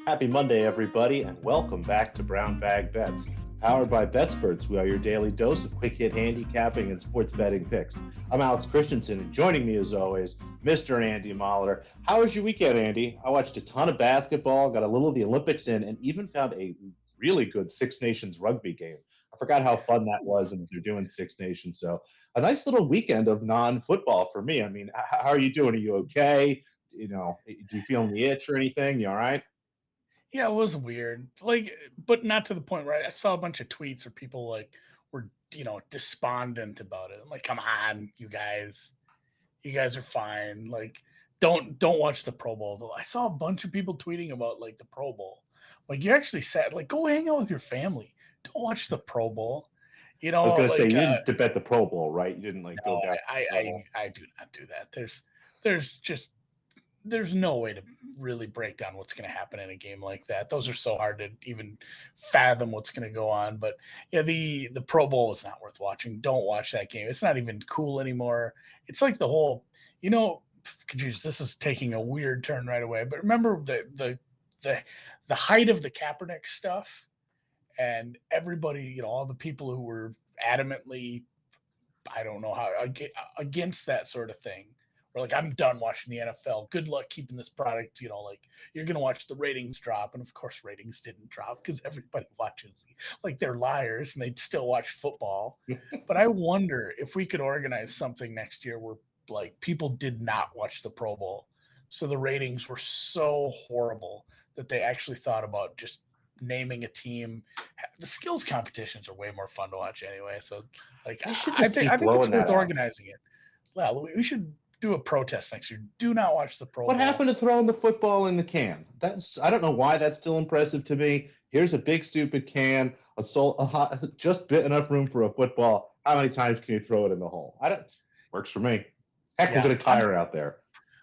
Happy Monday, everybody, and welcome back to Brown Bag Bets. Powered by BETSPERTS, we are your daily dose of quick hit handicapping and sports betting picks. I'm Alex Christenson, and joining me as always, Mr. Andy Molitor. How was your weekend, Andy? I watched a ton of basketball, got a little of the Olympics in, and even found a really good Six Nations rugby game. I forgot how fun that was, and they're doing Six Nations. So a nice little weekend of non-football for me. I mean, how are you doing? Are you okay? You know, do you feel the itch or anything? You all right? Yeah, it was weird. But not to the point where I saw a bunch of tweets where people were, despondent about it. I'm like, come on, you guys are fine. Like, don't watch the Pro Bowl. Though I saw a bunch of people tweeting about like the Pro Bowl. Like, you actually said, like, go hang out with your family. Don't watch the Pro Bowl. I was going to say, you didn't bet the Pro Bowl, right? You didn't like go No, down. I do not do that. There's no way to really break down what's going to happen in a game like that. Those are so hard to even fathom what's going to go on. But yeah, the Pro Bowl is not worth watching. Don't watch that game. It's not even cool anymore. It's like the whole, geez, this is taking a weird turn right away. But remember the height of the Kaepernick stuff, and everybody, all the people who were adamantly, I don't know how, against that sort of thing. We're like, I'm done watching the NFL. Good luck keeping this product. Like, you're going to watch the ratings drop. And of course, ratings didn't drop because everybody watches, like, they're liars and they'd still watch football. But I wonder if we could organize something next year where, like, people did not watch the Pro Bowl. So the ratings were so horrible that they actually thought about just naming a team. The skills competitions are way more fun to watch anyway. So, like, They should I just think keep it's blowing that worth out. organizing it. Well, we should do a protest next year. Do not watch the Pro What Bowl. happened to throwing the football in the can? I don't know why that's still impressive to me. Here's a big stupid can, just bit enough room for a football. How many times can you throw it in the hole? Works for me. Heck, we'll Yeah, get a tire out there.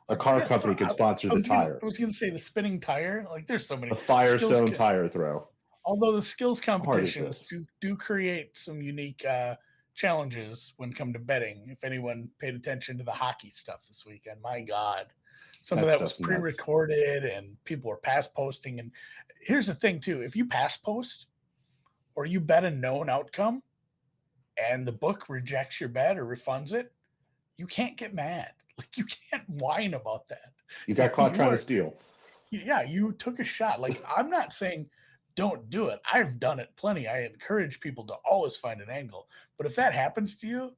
A car yeah. company could sponsor the tire. I was gonna say the spinning tire. Like, there's so The many skills. Firestone tire throw. Although the skills How hard is competitions this? do create some unique challenges when come to betting. If anyone paid attention to the hockey stuff this weekend, my God, some of That that was stuff's nuts. pre-recorded and people were pass posting. And here's the thing too: if you pass post or you bet a known outcome and the book rejects your bet or refunds it, you can't get mad. Like, you can't whine about that. You got caught You trying to are, steal. yeah, you took a shot. Like, I'm not saying don't do it. I've done it plenty. I encourage people to always find an angle. But if that happens to you,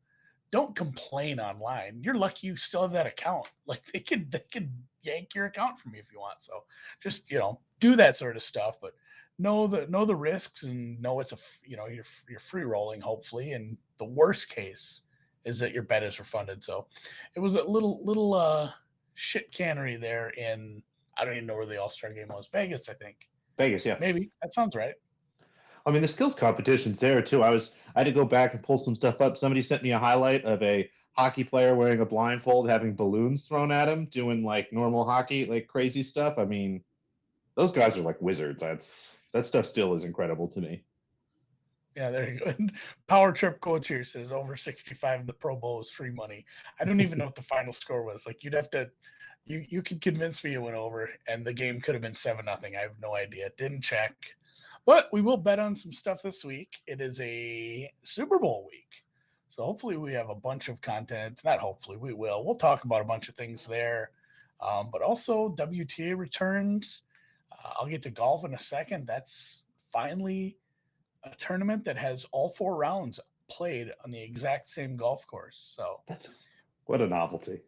don't complain online. You're lucky you still have that account. Like, they could yank your account from you if you want. So just, do that sort of stuff, but know the risks and know it's you're free rolling hopefully, and the worst case is that your bet is refunded. So it was a little shit cannery there in, I don't even know where the All-Star game was. Vegas, I think. Vegas, yeah. Maybe. That sounds right. I mean, the skills competition's there too. I had to go back and pull some stuff up. Somebody sent me a highlight of a hockey player wearing a blindfold, having balloons thrown at him, doing like normal hockey, like crazy stuff. I mean, those guys are like wizards. That stuff still is incredible to me. Yeah, there you go. And Power Trip Quotes here says over 65 in the Pro Bowl is free money. I don't even know what the final score was. Like, you'd have to, you could convince me it went over, and the game could have been 7-0. I have no idea. Didn't check. But we will bet on some stuff this week. It is a Super Bowl week. So hopefully we have a bunch of content. Not hopefully, we will. We'll talk about a bunch of things there. But also WTA returns. I'll get to golf in a second. That's finally a tournament that has all 4 rounds played on the exact same golf course. So What a novelty.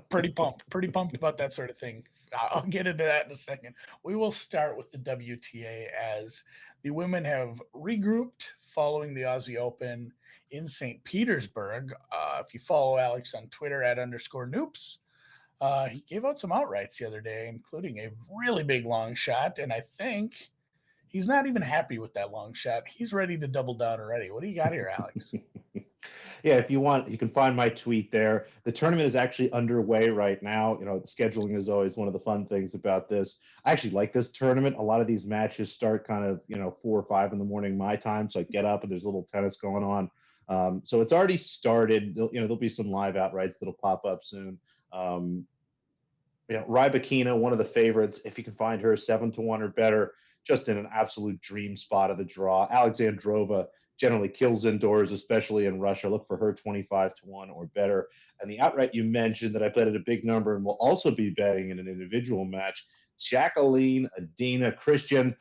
pretty pumped about that sort of thing. I'll get into that in a second. We will start with the WTA as the women have regrouped following the Aussie Open in St. Petersburg. If you follow Alex on Twitter at _noops, he gave out some outrights the other day, including a really big long shot. And I think he's not even happy with that long shot. He's ready to double down already. What do you got here, Alex? Yeah, if you want, you can find my tweet there. The tournament is actually underway right now. Scheduling is always one of the fun things about this. I actually like this tournament. A lot of these matches start kind of, 4 or 5 in the morning my time. So I get up and there's a little tennis going on. So it's already started. There'll be some live outrights that'll pop up soon. Um, Rybakina, one of the favorites. If you can find her 7-1 or better, just in an absolute dream spot of the draw. Alexandrova generally kills indoors, especially in Russia. Look for her 25-1 or better. And the outright you mentioned that I bet at a big number and will also be betting in an individual match, Jacqueline Adina Christian.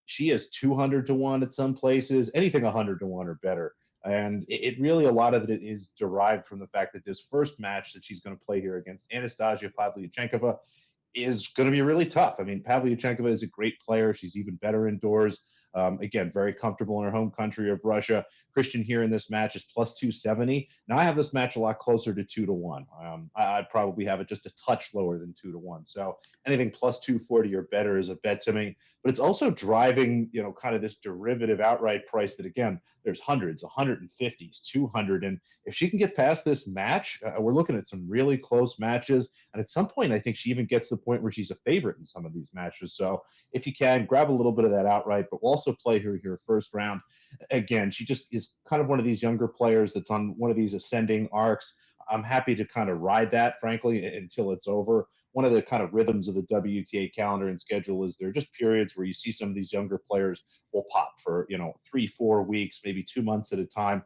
She is 200-1 at some places, anything 100-1 or better. And it really, a lot of it is derived from the fact that this first match that she's going to play here against Anastasia Pavlyuchenkova is going to be really tough. I mean, Pavlyuchenkova is a great player. She's even better indoors. Again, very comfortable in her home country of Russia. Christian here in this match is plus 270. Now I have this match a lot closer to 2-1. I'd probably have it just a touch lower than 2-1. So anything plus 240 or better is a bet to me. But it's also driving, kind of this derivative outright price that, again, there's hundreds, 150s, 200. And if she can get past this match, we're looking at some really close matches. And at some point, I think she even gets to the point where she's a favorite in some of these matches. So if you can, grab a little bit of that outright, but we'll also play her here first round. Again, she just is kind of one of these younger players that's on one of these ascending arcs. I'm happy to kind of ride that, frankly, until it's over. One of the kind of rhythms of the WTA calendar and schedule is there are just periods where you see some of these younger players will pop for, 3-4 weeks, maybe 2 months at a time.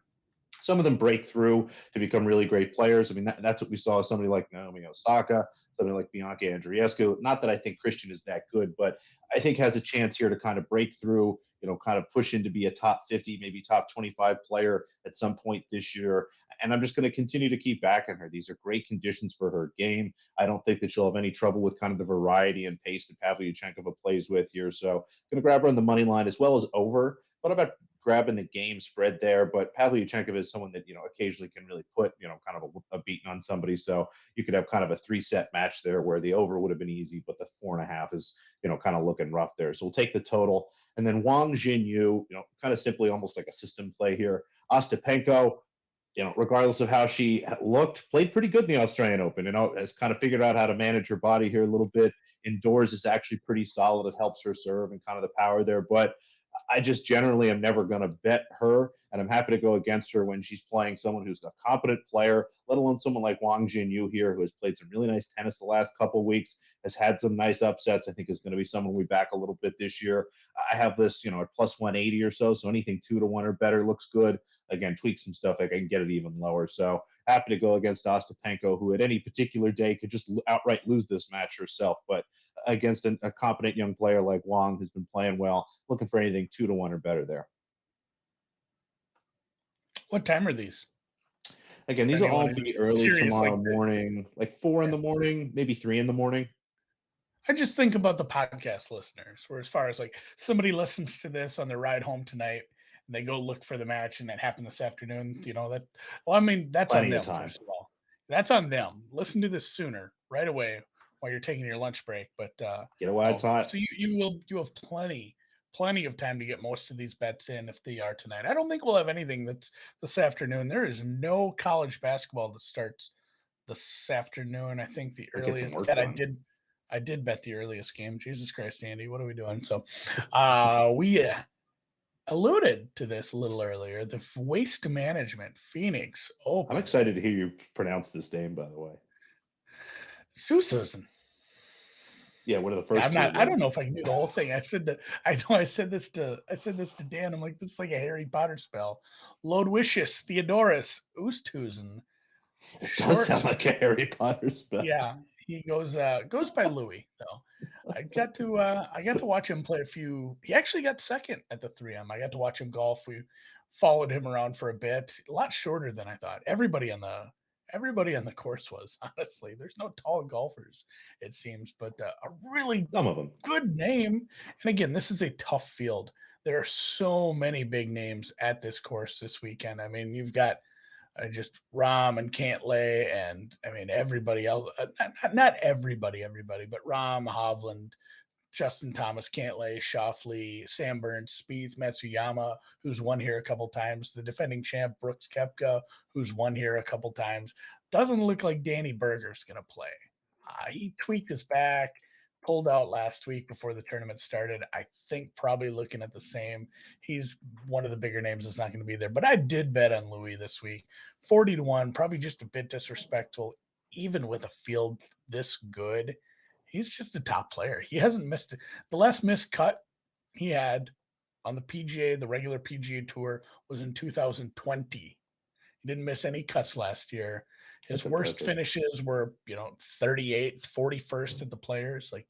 Some of them break through to become really great players. I mean, that's what we saw with somebody like Naomi Osaka, somebody like Bianca Andreescu. Not that I think Christian is that good, but I think has a chance here to kind of break through, kind of push in to be a top 50, maybe top 25 player at some point this year. And I'm just going to continue to keep backing her. These are great conditions for her game. I don't think that she'll have any trouble with kind of the variety and pace that Pavlyuchenkova plays with here. So going to grab her on the money line as well as over. What about grabbing the game spread there? But Pavlyuchenkova is someone that, occasionally can really put, kind of a beating on somebody. So you could have kind of a 3-set match there where the over would have been easy, but the 4.5 is, kind of looking rough there. So we'll take the total. And then Wang Jinyu, kind of simply almost like a system play here. Ostapenko, regardless of how she looked, played pretty good in the Australian Open. Has kind of figured out how to manage her body here a little bit. Indoors is actually pretty solid. It helps her serve and kind of the power there. But I just generally am never going to bet her, and I'm happy to go against her when she's playing someone who's a competent player, let alone someone like Wang Jinyu here, who has played some really nice tennis the last couple of weeks, has had some nice upsets. I think is going to be someone we back a little bit this year. I have this, at plus 180 or so anything 2-1 or better looks good. Again, tweak some stuff, I can get it even lower. So happy to go against Ostapenko, who at any particular day could just outright lose this match herself. But against a competent young player like Wang, who's been playing well, looking for anything 2-1 or better there. What time are these? Again, these will all be early tomorrow morning, like 4 in the morning, maybe 3 in the morning. I just think about the podcast listeners, where as far as like somebody listens to this on their ride home tonight and they go look for the match and that happened this afternoon, that's Plenty on of them, time. first of all. That's on them. Listen to this sooner, right away, while you're taking your lunch break. But get away time. So you have plenty of time to get most of these bets in if they are tonight. I don't think we'll have anything that's this afternoon. There is no college basketball that starts this afternoon. I think the earliest I did bet the earliest game. Jesus Christ, Andy, what are we doing? So we alluded to this a little earlier. The Waste Management Phoenix Open. I'm excited to hear you pronounce this name, by the way. Susan. Yeah, one of the first. I don't know if I can do the whole thing. I said this to Dan. I'm like, this is like a Harry Potter spell. Lodwicious Theodorus Oosthuizen. It does sound like a Harry Potter spell. Yeah, he goes by Louis though. I got to watch him play a few. He actually got second at the 3M. I got to watch him golf. We followed him around for a bit. A lot shorter than I thought. Everybody on the course was, honestly. There's no tall golfers, it seems, but a really some of them good name. And again, this is a tough field. There are so many big names at this course this weekend. I mean, you've got just Rahm and Cantlay, and I mean everybody else. Not everybody, but Rahm, Hovland, Justin Thomas, Cantlay, Schauffele, Sam Burns, Spieth, Matsuyama, who's won here a couple times, the defending champ Brooks Koepka, who's won here a couple times. Doesn't look like Danny Berger's going to play. He tweaked his back, pulled out last week before the tournament started. I think probably looking at the same. He's one of the bigger names that's not going to be there. But I did bet on Louis this week, 40-1, probably just a bit disrespectful, even with a field this good. He's just a top player. He hasn't missed it. The last missed cut he had on the PGA, the regular PGA Tour, was in 2020. He didn't miss any cuts last year. His worst finishes were, 38th, 41st at the Players. Like,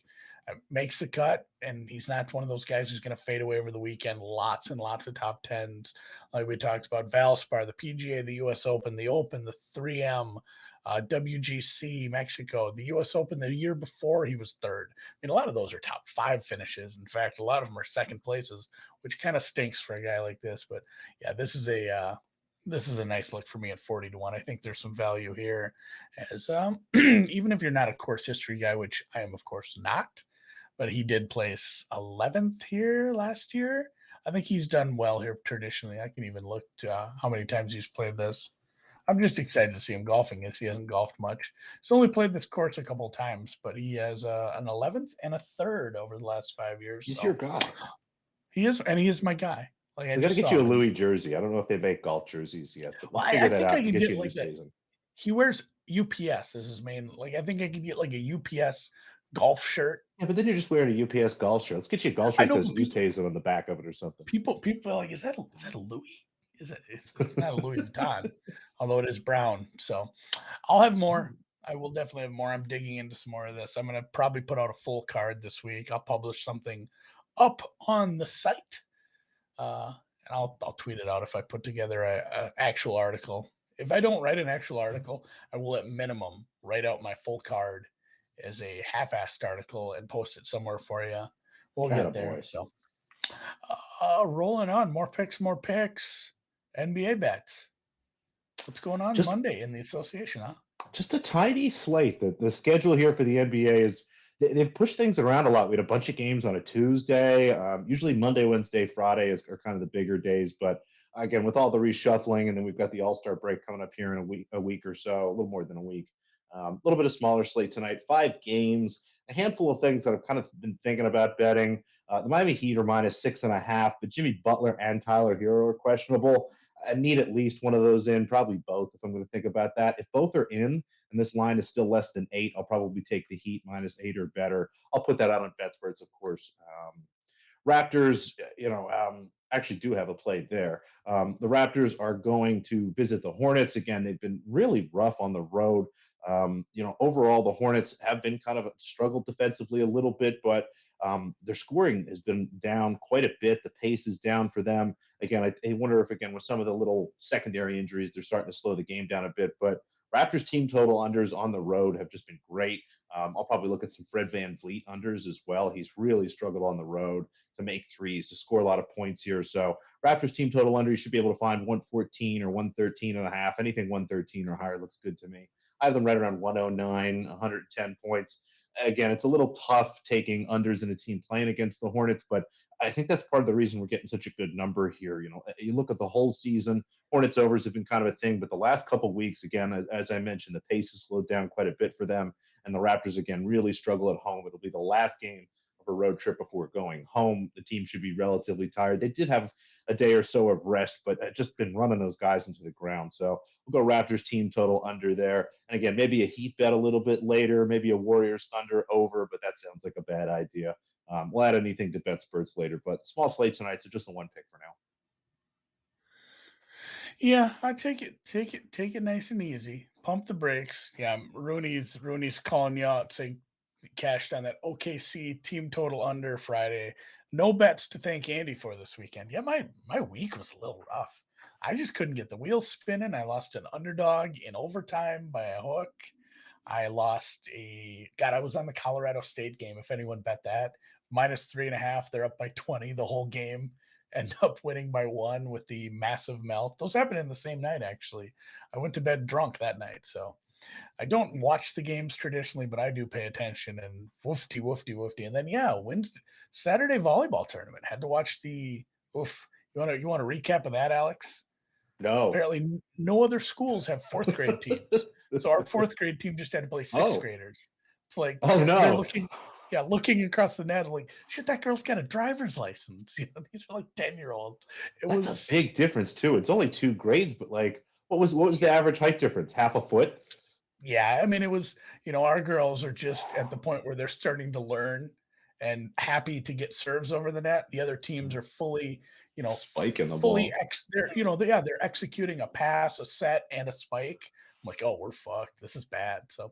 makes the cut, and he's not one of those guys who's going to fade away over the weekend. Lots and lots of top tens. Like we talked about, Valspar, the PGA, the U.S. Open, the 3M, WGC, Mexico, the U.S. Open the year before he was third. I mean, a lot of those are top 5 finishes. In fact, a lot of them are second places, which kind of stinks for a guy like this. But yeah, this is a nice look for me at 40-1. I think there's some value here, as even if you're not a course history guy, which I am, of course, not, but he did place 11th here last year. I think he's done well here traditionally. I can even look to how many times he's played this. I'm just excited to see him golfing, as he hasn't golfed much. He's only played this course a couple of times, but he has an 11th and a 3rd over the last 5 years. He's your guy. He is, and he is my guy. Like, we got to get you a Louis jersey. I don't know if they make golf jerseys yet, but let's figure that out. I can get like that. He wears UPS as his main. Like, I think I could get like a UPS golf shirt. Yeah, but then you're just wearing a UPS golf shirt. Let's get you a golf shirt that says Oosthuizen on the back of it or something. People are like, is that a Louis? It's not a Louis Vuitton, although it is brown. So I'll have more. I will definitely have more. I'm digging into some more of this. I'm going to probably put out a full card this week. I'll publish something up on the site. And I'll tweet it out if I put together an actual article. If I don't write an actual article, I will at minimum write out my full card as a half-assed article and post it somewhere for you. We'll get there. So rolling on. More picks. NBA bets. What's going on Monday in the association, huh? Just a tiny slate. The schedule here for the NBA is they've pushed things around a lot. We had a bunch of games on a Tuesday. Usually Monday, Wednesday, Friday are kind of the bigger days. But again, with all the reshuffling, and then we've got the All-Star break coming up here in a week or so, a little more than a week. A little bit of smaller slate tonight. 5 games, a handful of things that I've kind of been thinking about betting. The Miami Heat are -6.5, but Jimmy Butler and Tyler Hero are questionable. I need at least one of those in, probably both if I'm going to think about that. If both are in and this line is still less than 8, I'll probably take the Heat -8 or better. I'll put that out on BETSPERTS, of course. Raptors, actually do have a play there. The Raptors are going to visit the Hornets. Again, they've been really rough on the road. Overall, the Hornets have been kind of struggled defensively a little bit, but their scoring has been down quite a bit. The pace is down for them. Again, I wonder if, again, with some of the little secondary injuries, they're starting to slow the game down a bit. But Raptors team total unders on the road have just been great. I'll probably look at some Fred VanVleet unders as well. He's really struggled on the road to make threes, to score a lot of points here. So Raptors team total under, you should be able to find 114 or 113.5. Anything 113 or higher looks good to me. I have them right around 109, 110 points. Again, it's a little tough taking unders in a team playing against the Hornets, but I think that's part of the reason we're getting such a good number here. You look at the whole season, Hornets overs have been kind of a thing, but the last couple of weeks, again, as I mentioned, the pace has slowed down quite a bit for them, and the Raptors, again, really struggle at home. It'll be the last game of a road trip before going home. The team should be relatively tired. They did have a day or so of rest, but just been running those guys into the ground. So we'll go Raptors team total under there. And again, maybe a Heat bet a little bit later, maybe a Warriors Thunder over, but that sounds like a bad idea. We'll add anything to BETSPERTS later, but small slate tonight, so just a one pick for now. Yeah, I take it nice and easy. Pump the brakes. Yeah, Rooney's calling you out, saying cashed on that OKC team total under Friday. No bets to thank Andy for this weekend. Yeah, my week was a little rough. I just couldn't get the wheels spinning. I lost an underdog in overtime by a hook. I lost I was on the Colorado State game, if anyone bet that. -3.5. They're up by 20 the whole game. End up winning by 1 with the massive melt. Those happened in the same night, actually. I went to bed drunk that night. So I don't watch the games traditionally, but I do pay attention and woofty, woofty, woofty. And then Saturday volleyball tournament. Had to watch the oof. You want a recap of that, Alex? No. Apparently, no other schools have fourth grade teams, so our fourth grade team just had to play sixth graders. It's like they're looking across the net, like shit. That girl's got a driver's license. These are like 10-year-olds. That's a big difference too. It's only 2 grades, but like, what was the average height difference? Half a foot? Yeah, I mean, it was, our girls are just at the point where they're starting to learn and happy to get serves over the net. The other teams are fully, Spiking the ball. They're executing a pass, a set, and a spike. I'm like, oh, we're fucked. This is bad. So,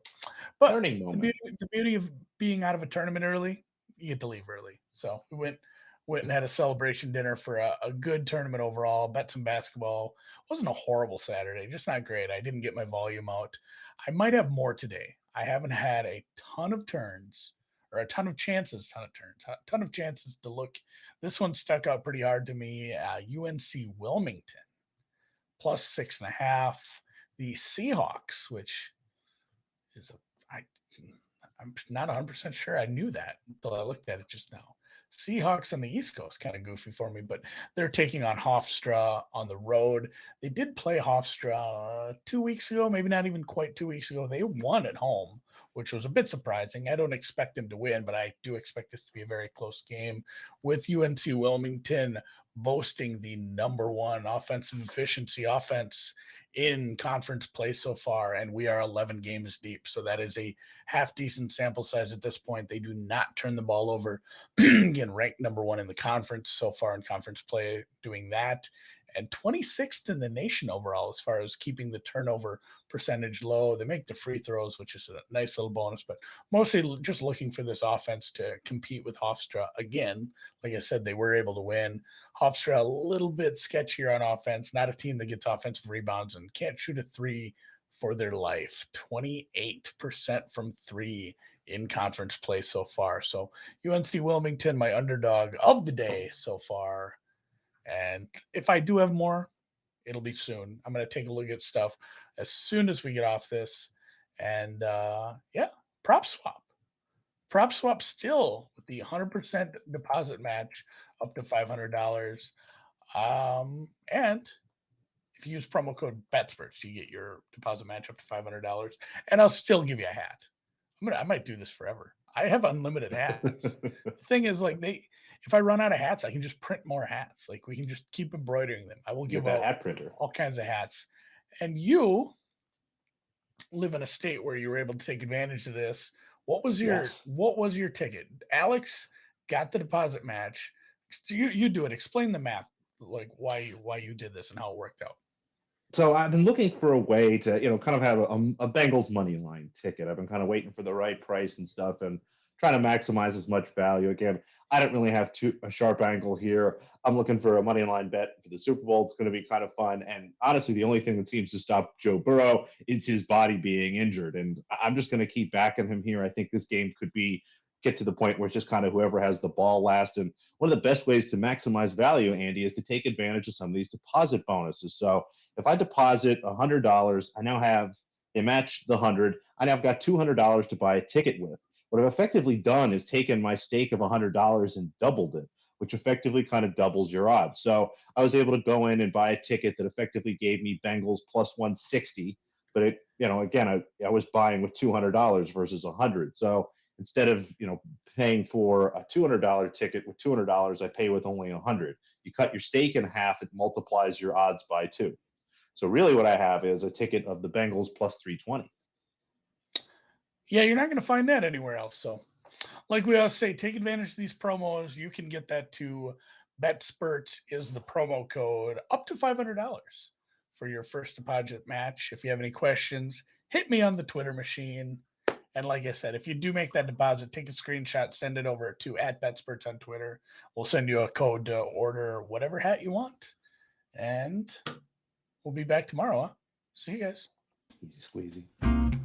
but Learning moment. the beauty of being out of a tournament early, you get to leave early. So we went and had a celebration dinner for a good tournament overall. Bet some basketball. Wasn't a horrible Saturday, just not great. I didn't get my volume out. I might have more today. I haven't had a ton of turns or a ton of chances to look. This one stuck out pretty hard to me. UNC Wilmington plus 6.5. The Seahawks, which is I'm not 100% sure I knew that until I looked at it just now. Seahawks on the East Coast, kind of goofy for me, but they're taking on Hofstra on the road. They did play Hofstra 2 weeks ago, maybe not even quite 2 weeks ago. They won at home, which was a bit surprising. I don't expect them to win, but I do expect this to be a very close game, with UNC Wilmington boasting the number 1 offensive efficiency offense in conference play so far, and we are 11 games deep, so that is a half decent sample size at this point. They do not turn the ball over. Again, ranked number 1 in the conference so far in conference play, doing that, and 26th in the nation overall as far as keeping the turnover percentage low. They make the free throws, which is a nice little bonus, but mostly just looking for this offense to compete with Hofstra again. Like I said, they were able to win. Hofstra a little bit sketchier on offense, not a team that gets offensive rebounds and can't shoot a three for their life. 28% from 3 in conference play so far. So UNC Wilmington, my underdog of the day so far. And if I do have more, it'll be soon. I'm going to take a look at stuff as soon as we get off this. And PropSwap. PropSwap still with the 100% deposit match up to $500. And if you use promo code BETSPERTS, you get your deposit match up to $500. And I'll still give you a hat. I might do this forever. I have unlimited hats. The thing is, like, if I run out of hats, I can just print more hats. Like, we can just keep embroidering them. I will give out hat printer. All kinds of hats. And you live in a state where you were able to take advantage of this. What was your ticket? Alex got the deposit match. You do it. Explain the math, like why you did this and how it worked out. So I've been looking for a way to, kind of have a Bengals money line ticket. I've been kind of waiting for the right price and stuff, and trying to maximize as much value. Again, I don't really have a sharp angle here. I'm looking for a money line bet for the Super Bowl. It's going to be kind of fun. And honestly, the only thing that seems to stop Joe Burrow is his body being injured. And I'm just going to keep backing him here. I think this game could get to the point where it's just kind of whoever has the ball last. And one of the best ways to maximize value, Andy, is to take advantage of some of these deposit bonuses. So if I deposit $100, I now have, they match the 100. I now have got $200 to buy a ticket with. What I've effectively done is taken my stake of $100 and doubled it, which effectively kind of doubles your odds. So I was able to go in and buy a ticket that effectively gave me Bengals plus 160. But it, again, I was buying with $200 versus 100. So instead of, paying for a $200 ticket with $200, I pay with only 100. You cut your stake in half, it multiplies your odds by 2. So really what I have is a ticket of the Bengals plus 320. Yeah, you're not going to find that anywhere else. So like we always say, take advantage of these promos. You can get that to BETSPERTS is the promo code, up to $500 for your first deposit match. If you have any questions, hit me on the Twitter machine. And like I said, if you do make that deposit, take a screenshot, send it over to @BETSPERTS on Twitter. We'll send you a code to order whatever hat you want. And we'll be back tomorrow. Huh? See you guys. Easy squeezy.